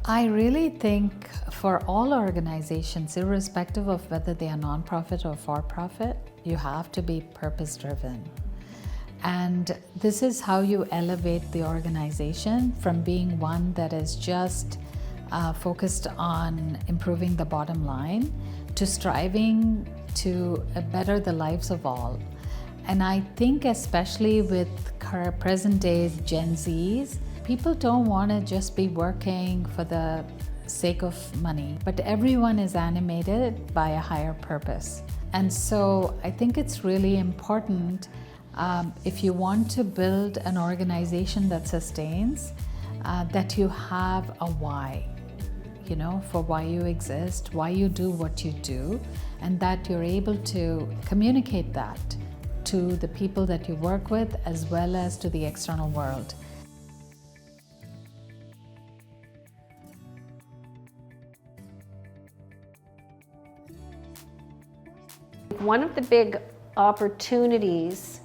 I really think for all organizations, irrespective of whether they are nonprofit or for-profit, you have to be purpose-driven. And this is how you elevate the organization from being one that is just focused on improving the bottom line to striving to better the lives of all. And I think especially with present day Gen Zs, people don't want to just be working for the sake of money, but everyone is animated by a higher purpose. And so I think it's really important if you want to build an organization that sustains, that you have a why, for why you exist, why you do what you do, and that you're able to communicate that to the people that you work with as well as to the external world. One of the big opportunities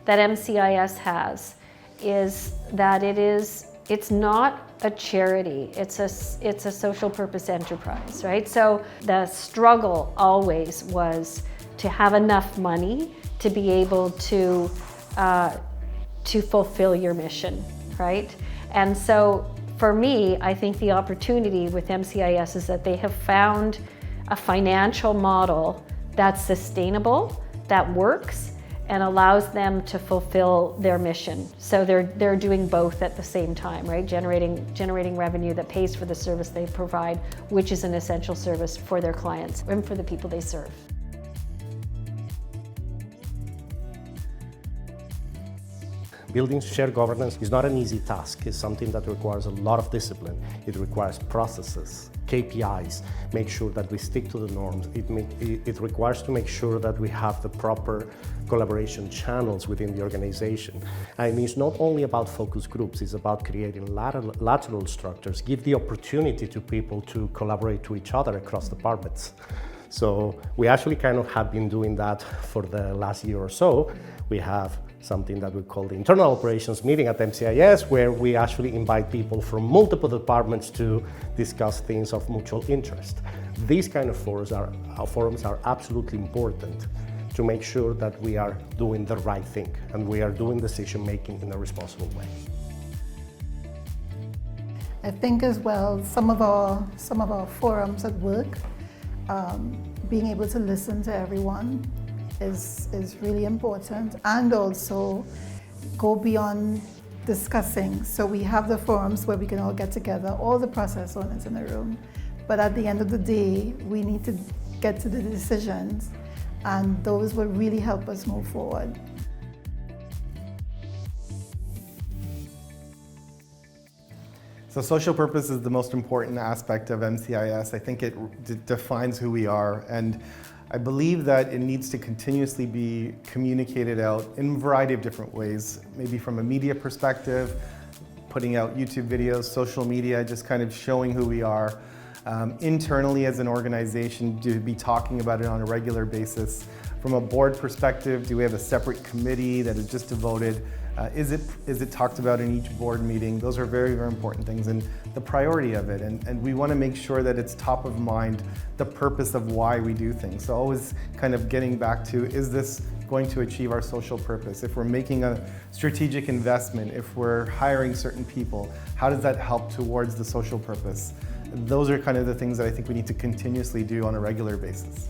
that MCIS has is that it's not a charity, it's a social purpose enterprise, right? So the struggle always was to have enough money to be able to fulfill your mission, right? And so for me, I think the opportunity with MCIS is that they have found a financial model that's sustainable, that works, and allows them to fulfill their mission. So they're doing both at the same time, right? Generating revenue that pays for the service they provide, which is an essential service for their clients and for the people they serve. Building shared governance is not an easy task. It's something that requires a lot of discipline. It requires processes, KPIs, make sure that we stick to the norms. It requires to make sure that we have the proper collaboration channels within the organization. And it's not only about focus groups, it's about creating lateral structures, give the opportunity to people to collaborate to each other across departments. So we actually kind of have been doing that for the last year or so. We have something that we call the internal operations meeting at MCIS, where we actually invite people from multiple departments to discuss things of mutual interest. These kind of forums are absolutely important to make sure that we are doing the right thing and we are doing decision making in a responsible way. I think as well, some of our forums at work, being able to listen to everyone is really important, and also go beyond discussing. So we have the forums where we can all get together, all the process owners in the room, but at the end of the day, we need to get to the decisions, and those will really help us move forward. So social purpose is the most important aspect of MCIS. I think it defines who we are, and I believe that it needs to continuously be communicated out in a variety of different ways, maybe from a media perspective, putting out YouTube videos, social media, just kind of showing who we are. Internally as an organization, to be talking about it on a regular basis. From a board perspective, do we have a separate committee that is just devoted? Is it talked about in each board meeting? Those are very, very important things, and the priority of it. And we want to make sure that it's top of mind, the purpose of why we do things. So always kind of getting back to, is this going to achieve our social purpose? If we're making a strategic investment, if we're hiring certain people, how does that help towards the social purpose? Those are kind of the things that I think we need to continuously do on a regular basis.